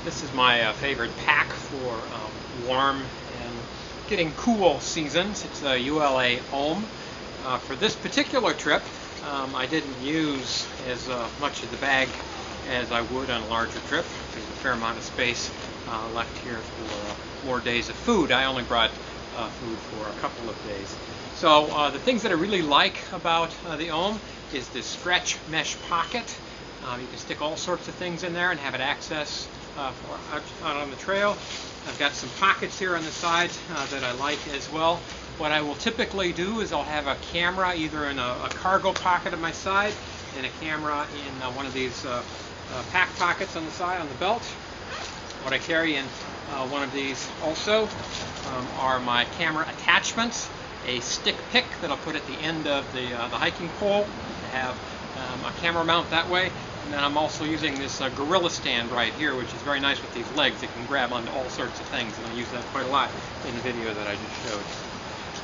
This is my favorite pack for warm and getting cool seasons. It's a ULA Ohm. For this particular trip, I didn't use as much of the bag as I would on a larger trip. There's a fair amount of space left here for more days of food. I only brought food for a couple of days. So the things that I really like about the Ohm is this stretch mesh pocket. You can stick all sorts of things in there and have it access for out on the trail. I've got some pockets here on the sides that I like as well. What I will typically do is I'll have a camera either in a cargo pocket on my side and a camera in one of these pack pockets on the side on the belt. What I carry in one of these also are my camera attachments, a stick pick that I'll put at the end of the hiking pole to have a camera mount that way. And then I'm also using this gorilla stand right here, which is very nice with these legs. It can grab onto all sorts of things, and I use that quite a lot in the video that I just showed.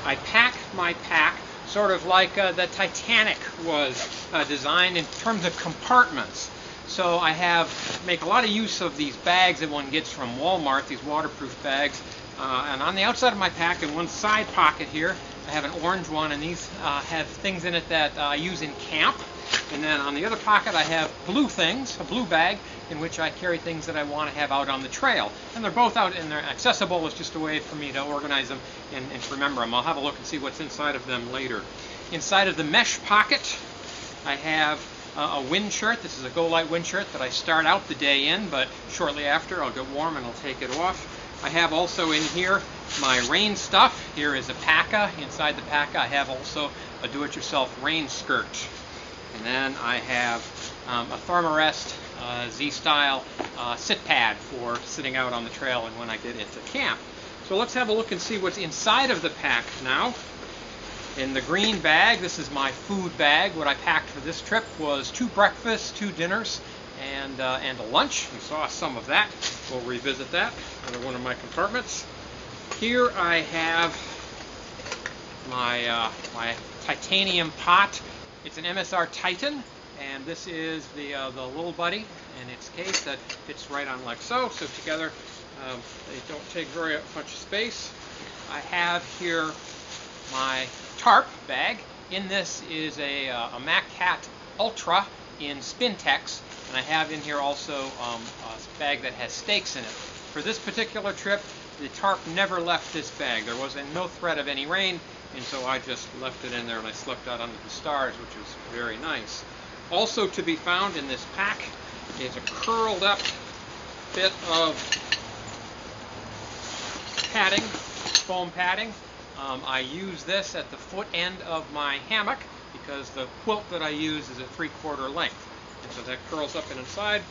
I pack my pack sort of like the Titanic was designed in terms of compartments. So I make a lot of use of these bags that one gets from Walmart, these waterproof bags. And on the outside of my pack, in one side pocket here, I have an orange one, and these have things in it that I use in camp. And then on the other pocket I have blue things, a blue bag, in which I carry things that I want to have out on the trail. And they're both out and they're accessible. It's just a way for me to organize them and to remember them. I'll have a look and see what's inside of them later. Inside of the mesh pocket I have a wind shirt. This is a Go Light wind shirt that I start out the day in, but shortly after I'll get warm and I'll take it off. I have also in here my rain stuff. Here is a paca. Inside the paca I have also a do-it-yourself rain skirt. And then I have a Thermarest Z-style sit pad for sitting out on the trail and when I get into camp. So let's have a look and see what's inside of the pack now. In the green bag, this is my food bag. What I packed for this trip was 2 breakfasts, 2 dinners, and a lunch. You saw some of that. We'll revisit that under one of my compartments. Here I have my titanium pot. It's an MSR Titan, and this is the little buddy in its case that fits right on like so. So together they don't take very much space. I have here my tarp bag. In this is a Mac Cat Ultra in Spintex, and I have in here also a bag that has stakes in it. For this particular trip, the tarp never left this bag. There was no threat of any rain, and so I just left it in there and I slept out under the stars, which was very nice. Also to be found in this pack is a curled up bit of padding, foam padding. I use this at the foot end of my hammock because the quilt that I use is at 3/4 length. And so that curls up inside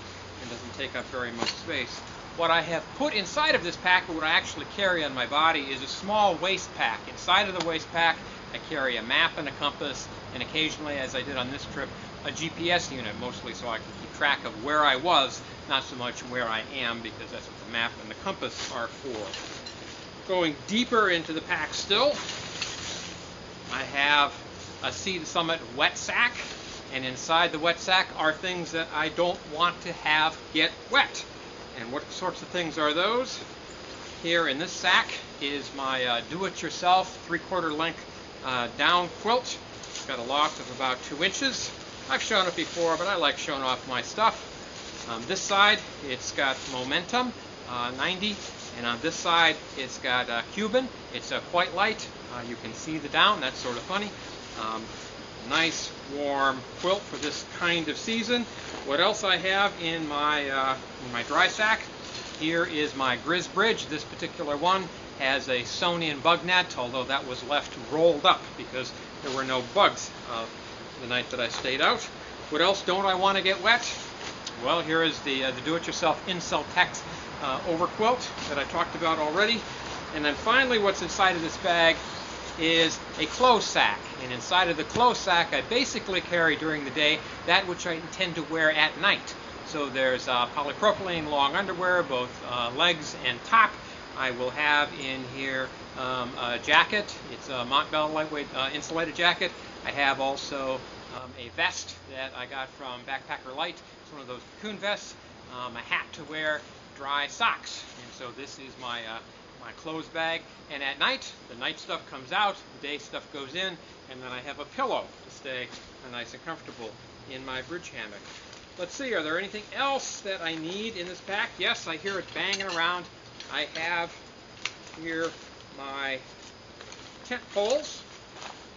and doesn't take up very much space. What I have put inside of this pack, what I actually carry on my body, is a small waist pack. Inside of the waist pack, I carry a map and a compass, and occasionally, as I did on this trip, a GPS unit, mostly so I can keep track of where I was, not so much where I am, because that's what the map and the compass are for. Going deeper into the pack still, I have a Sea to Summit wet sack, and inside the wet sack are things that I don't want to have get wet. And what sorts of things are those? Here in this sack is my do-it-yourself 3/4 length down quilt. It's got a loft of about 2 inches. I've shown it before, but I like showing off my stuff. On this side, it's got Momentum 90, and on this side, it's got Cuban. It's a quite light. You can see the down. That's sort of funny. Nice warm quilt for this kind of season. What else I have in my dry sack? Here is my Grizz Bridge. This particular one has a Sonian bug net, although that was left rolled up because there were no bugs the night that I stayed out. What else don't I want to get wet? Well, here is the do-it-yourself Inceltex overquilt that I talked about already. And then finally, what's inside of this bag is a clothes sack, and inside of the clothes sack I basically carry during the day that which I intend to wear at night. So there's polypropylene long underwear, both legs and top. I will have in here a jacket. It's a Montbell lightweight insulated jacket. I have also a vest that I got from Backpacker Light. It's one of those cocoon vests. A hat to wear, dry socks. And so this is my my clothes bag. And at night, the night stuff comes out, the day stuff goes in, and then I have a pillow to stay nice and comfortable in my bridge hammock. Let's see, are there anything else that I need in this pack? Yes, I hear it banging around. I have here my tent poles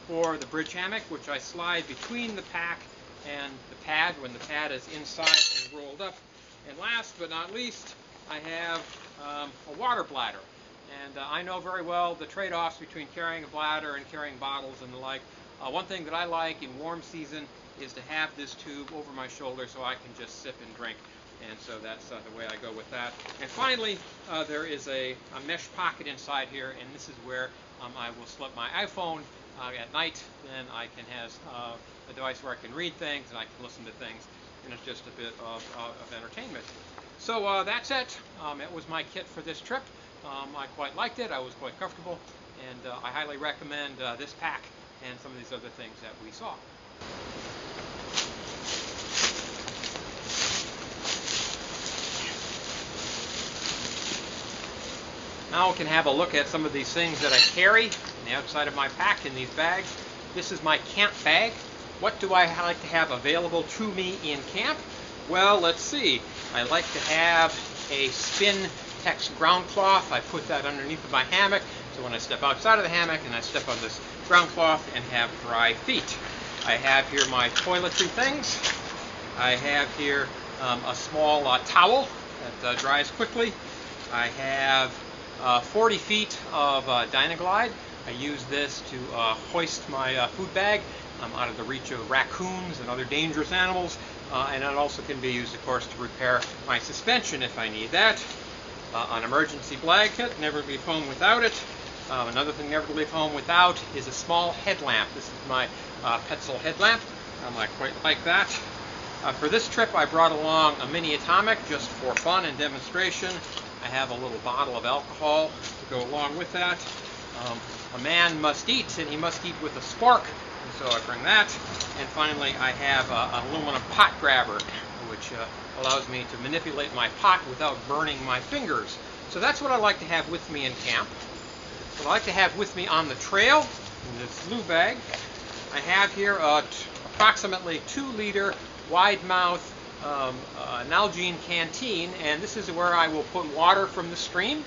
for the bridge hammock, which I slide between the pack and the pad when the pad is inside and rolled up. And last but not least, I have a water bladder. And I know very well the trade-offs between carrying a bladder and carrying bottles and the like. One thing that I like in warm season is to have this tube over my shoulder so I can just sip and drink. And so that's the way I go with that. And finally, there is a mesh pocket inside here, and this is where I will slip my iPhone at night. Then I can have a device where I can read things and I can listen to things, and it's just a bit of entertainment. So that's it. It was my kit for this trip. I quite liked it. I was quite comfortable, and I highly recommend this pack and some of these other things that we saw. Now we can have a look at some of these things that I carry on the outside of my pack in these bags. This is my camp bag. What do I like to have available to me in camp? Well, let's see. I like to have a Spin-Tex ground cloth. I put that underneath of my hammock, so when I step outside of the hammock and I step on this ground cloth and have dry feet. I have here my toiletry things. I have here a small towel that dries quickly. I have 40 feet of Dynaglide. I use this to hoist my food bag out of the reach of raccoons and other dangerous animals, and it also can be used, of course, to repair my suspension if I need that. An emergency blanket, never leave home without it. Another thing never to leave home without is a small headlamp. This is my Petzl headlamp. I quite like that. For this trip, I brought along a mini atomic just for fun and demonstration. I have a little bottle of alcohol to go along with that. A man must eat, and he must eat with a spork, and so I bring that. And finally, I have an aluminum pot grabber, which allows me to manipulate my pot without burning my fingers. So that's what I like to have with me in camp. What I like to have with me on the trail, in this blue bag, I have here approximately 2-liter wide-mouth Nalgene canteen, and this is where I will put water from the stream,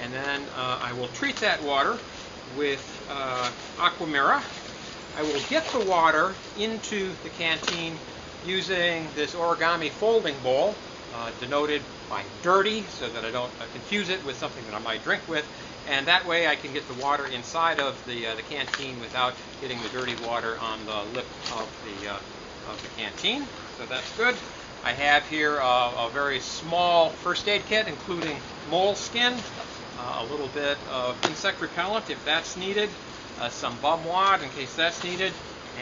and then I will treat that water with Aquamira. I will get the water into the canteen using this origami folding bowl, denoted by dirty, so that I don't confuse it with something that I might drink with, and that way I can get the water inside of the canteen without getting the dirty water on the lip of the canteen. So that's good. I have here a very small first aid kit, including moleskin, a little bit of insect repellent if that's needed, some bum wad in case that's needed,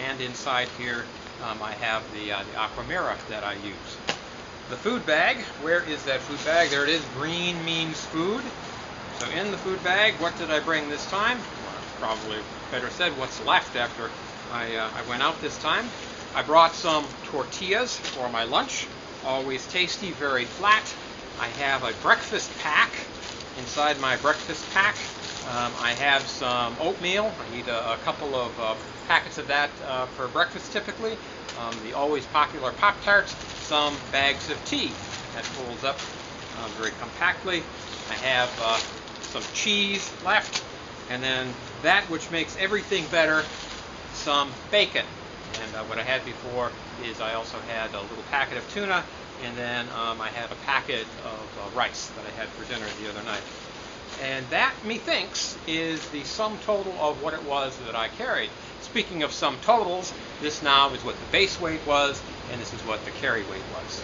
and inside here I have the Aquamira that I use. The food bag, where is that food bag? There it is, green means food. So in the food bag, what did I bring this time? Well, probably better said what's left after I went out this time. I brought some tortillas for my lunch, always tasty, very flat. I have a breakfast pack. Inside my breakfast pack, I have some oatmeal. I need a couple of packets of that for breakfast typically. The always popular Pop-Tarts, some bags of tea that folds up very compactly. I have some cheese left, and then that which makes everything better, some bacon. And what I had before is I also had a little packet of tuna, and then I had a packet of rice that I had for dinner the other night. And that, methinks, is the sum total of what it was that I carried. Speaking of sum totals, this now is what the base weight was, and this is what the carry weight was.